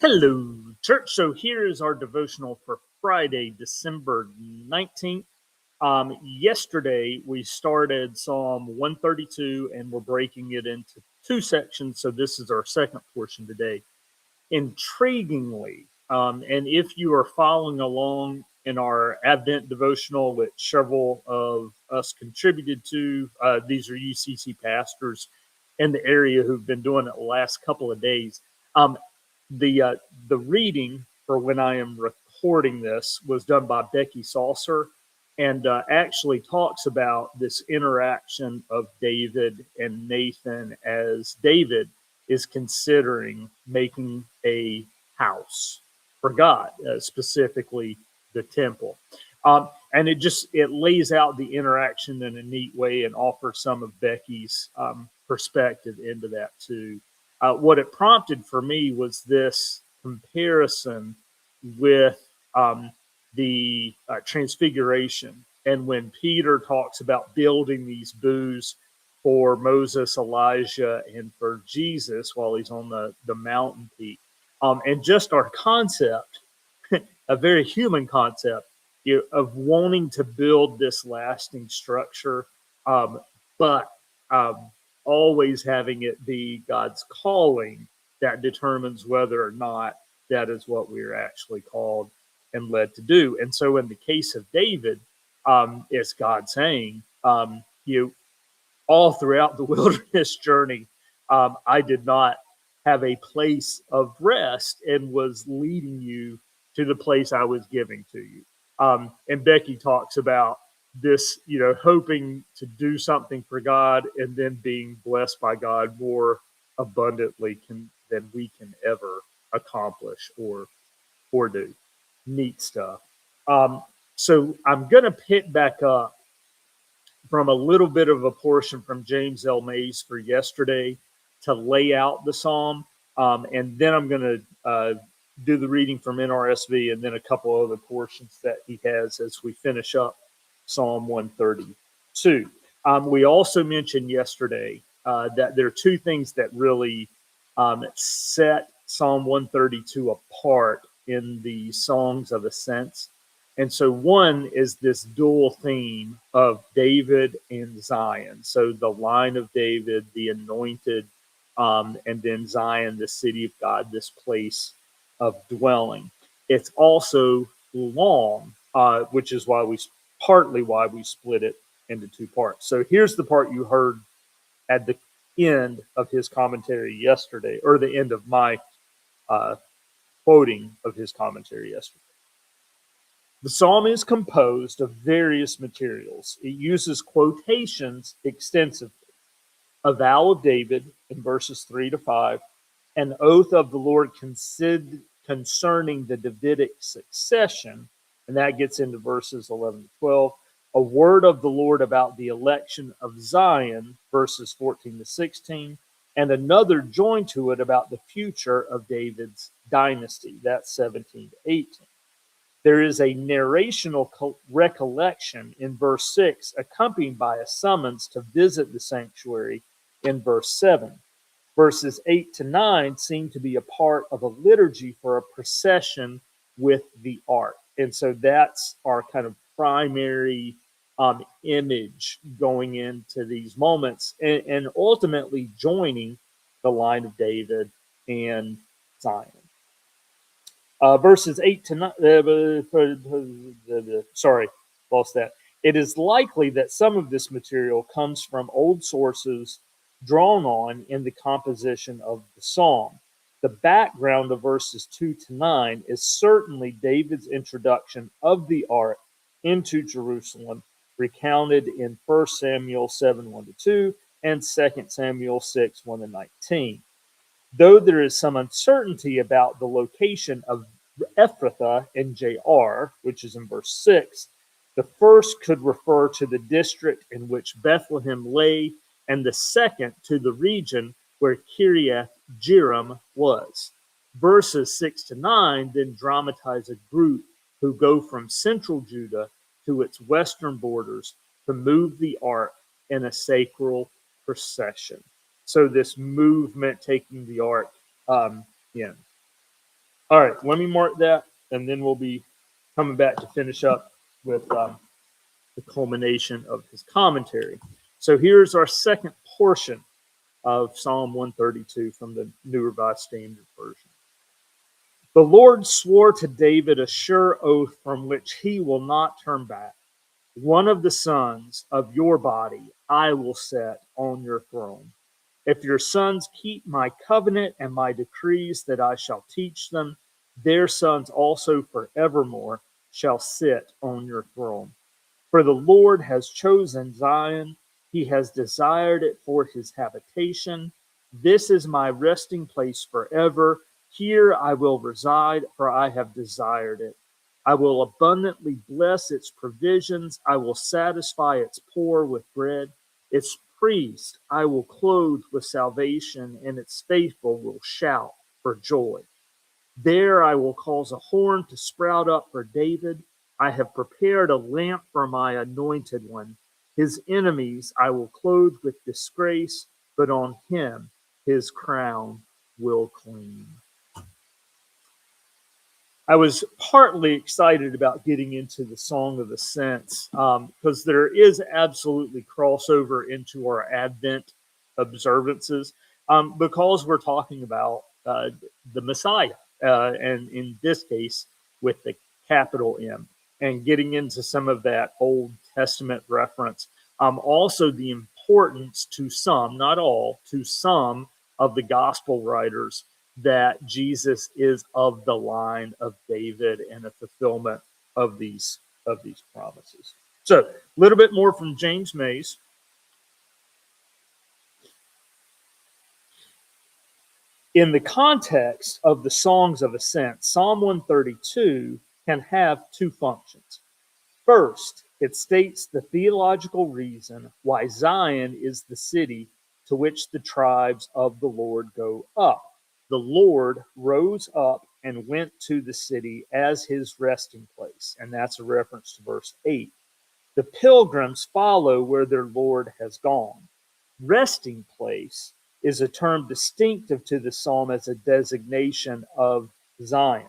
Hello, church. So here is our devotional for Friday, December 19th. Yesterday, we started Psalm 132 and we're breaking it into two sections. So this is our second portion today. Intriguingly, and if you are following along in our Advent devotional, which several of us contributed to, these are UCC pastors in the area who've been doing it the last couple of days. Um, the reading for when I am recording this was done by Becky Saucer, and actually talks about this interaction of David and Nathan as David is considering making a house for God, specifically the temple. And it lays out the interaction in a neat way and offers some of Becky's perspective into that too. What it prompted for me was this comparison with the transfiguration. And when Peter talks about building these booths for Moses, Elijah, and for Jesus while he's on the mountain peak. And just our concept, a very human concept, of wanting to build this lasting structure, but um, always having it be God's calling that determines whether or not that is what we are actually called and led to do. And so, in the case of David, it's God saying, you all throughout the wilderness journey, I did not have a place of rest and was leading you to the place I was giving to you. And Becky talks about this, hoping to do something for God and then being blessed by God more abundantly than we can ever accomplish or do. Neat stuff. So I'm going to pick back up from a little bit of a portion from James L. Mays for yesterday to lay out the psalm. And then I'm going to do the reading from NRSV and then a couple other portions that he has as we finish up Psalm 132. We also mentioned yesterday that there are two things that really set Psalm 132 apart in the Songs of Ascents. And so one is this dual theme of David and Zion. So the line of David, the anointed, and then Zion, the city of God, this place of dwelling. It's also long, which is partly why we split it into two parts. So here's the part you heard at the end of his commentary yesterday, or the end of my quoting of his commentary yesterday. The psalm is composed of various materials. It uses quotations extensively. A vow of David in verses 3 to 5, an oath of the Lord concerning the Davidic succession, and that gets into verses 11 to 12, a word of the Lord about the election of Zion, verses 14 to 16, and another joined to it about the future of David's dynasty, that's 17 to 18. There is a narrational recollection in verse 6, accompanied by a summons to visit the sanctuary in verse 7. Verses 8 to 9 seem to be a part of a liturgy for a procession with the ark. And so that's our kind of primary image going into these moments and ultimately joining the line of David and Zion. Verses 8 to 9, sorry, lost that. It is likely that some of this material comes from old sources drawn on in the composition of the psalm. The background of verses 2 to 9 is certainly David's introduction of the ark into Jerusalem, recounted in 1 Samuel 7 1 to 2 and 2 Samuel 6 1 to 19. Though there is some uncertainty about the location of Ephrathah and Jair, which is in verse 6, the first could refer to the district in which Bethlehem lay, and the second to the region where Kiriath Jearim was. Verses 6 to 9 then dramatize a group who go from central Judah to its western borders to move the ark in a sacral procession. So this movement taking the ark in. All right, let me mark that, and then we'll be coming back to finish up with the culmination of his commentary. So here's our second portion of Psalm 132 from the New Revised Standard Version. The Lord swore to David a sure oath from which he will not turn back. One of the sons of your body I will set on your throne. If your sons keep my covenant and my decrees that I shall teach them, their sons also forevermore shall sit on your throne. For the Lord has chosen Zion, he has desired it for his habitation. This is my resting place forever. Here I will reside, for I have desired it. I will abundantly bless its provisions. I will satisfy its poor with bread. Its priest I will clothe with salvation, and its faithful will shout for joy. There I will cause a horn to sprout up for David. I have prepared a lamp for my anointed one. His enemies I will clothe with disgrace, but on him his crown will cling. I was partly excited about getting into the Song of Ascents because there is absolutely crossover into our Advent observances because we're talking about the Messiah, and in this case with the capital M, and getting into some of that Old Testament reference. Also, the importance to some, not all, to some of the gospel writers that Jesus is of the line of David and a fulfillment of these promises. So, a little bit more from James Mays. In the context of the Songs of Ascent, Psalm 132 can have two functions. First, it states the theological reason why Zion is the city to which the tribes of the Lord go up. The Lord rose up and went to the city as his resting place. And that's a reference to verse 8. The pilgrims follow where their Lord has gone. Resting place is a term distinctive to the psalm as a designation of Zion.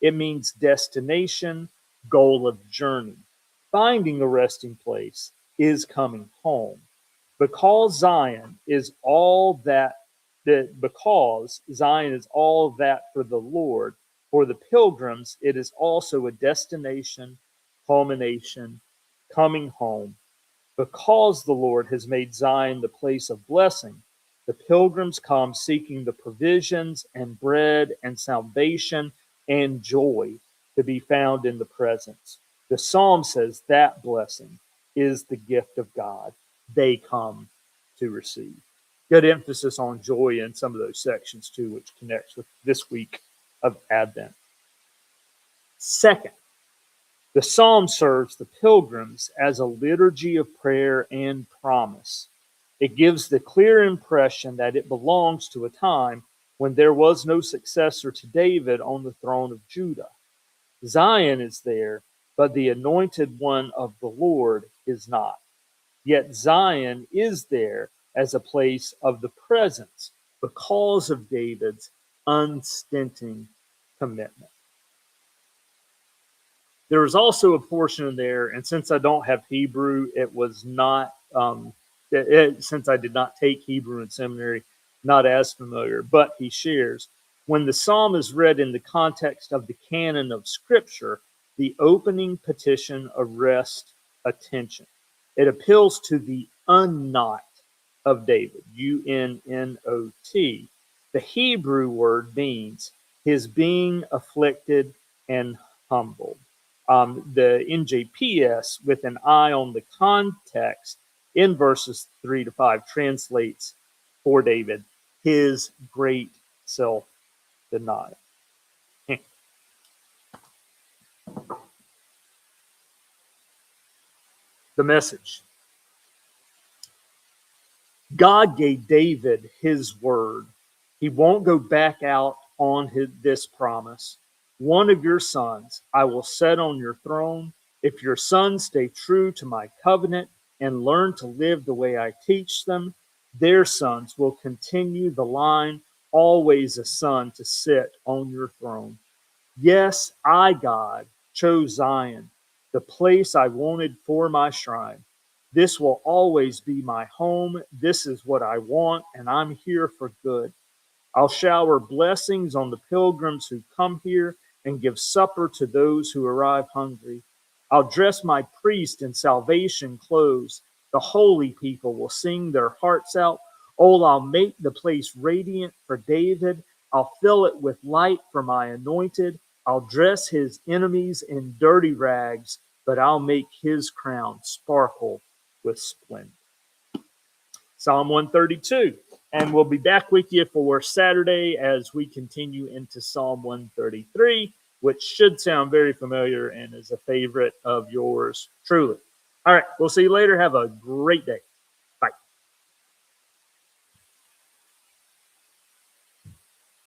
It means destination, goal of journey. Finding a resting place is coming home. Because Zion is all because Zion is all that for the Lord, for the pilgrims, it is also a destination, culmination, coming home. Because the Lord has made Zion the place of blessing, the pilgrims come seeking the provisions and bread and salvation and joy to be found in the presence. The psalm says that blessing is the gift of God they come to receive. Good emphasis on joy in some of those sections too, which connects with this week of Advent. Second, the psalm serves the pilgrims as a liturgy of prayer and promise. It gives the clear impression that it belongs to a time when there was no successor to David on the throne of Judah. Zion is there, but the anointed one of the Lord is not. Yet Zion is there as a place of the presence because of David's unstinting commitment. There was also a portion in there, and since I don't have Hebrew, it was not, since I did not take Hebrew in seminary, not as familiar, but he shares, when the psalm is read in the context of the canon of Scripture, the opening petition arrests attention. It appeals to the unnot of David, U-N-N-O-T. The Hebrew word means his being afflicted and humbled. The NJPS, with an eye on the context in verses 3 to 5, translates for David his great self-denial. The message. God gave David his word. He won't go back out on this promise. One of your sons I will set on your throne. If your sons stay true to my covenant and learn to live the way I teach them, their sons will continue the line, always a son to sit on your throne. Yes, I, God, chose Zion, the place I wanted for my shrine. This will always be my home. This is what I want, and I'm here for good. I'll shower blessings on the pilgrims who come here and give supper to those who arrive hungry. I'll dress my priest in salvation clothes. The holy people will sing their hearts out. Oh, I'll make the place radiant for David. I'll fill it with light for my anointed. I'll dress his enemies in dirty rags, but I'll make his crown sparkle with splendor. Psalm 132. And we'll be back with you for Saturday as we continue into Psalm 133, which should sound very familiar and is a favorite of yours truly. All right, we'll see you later. Have a great day.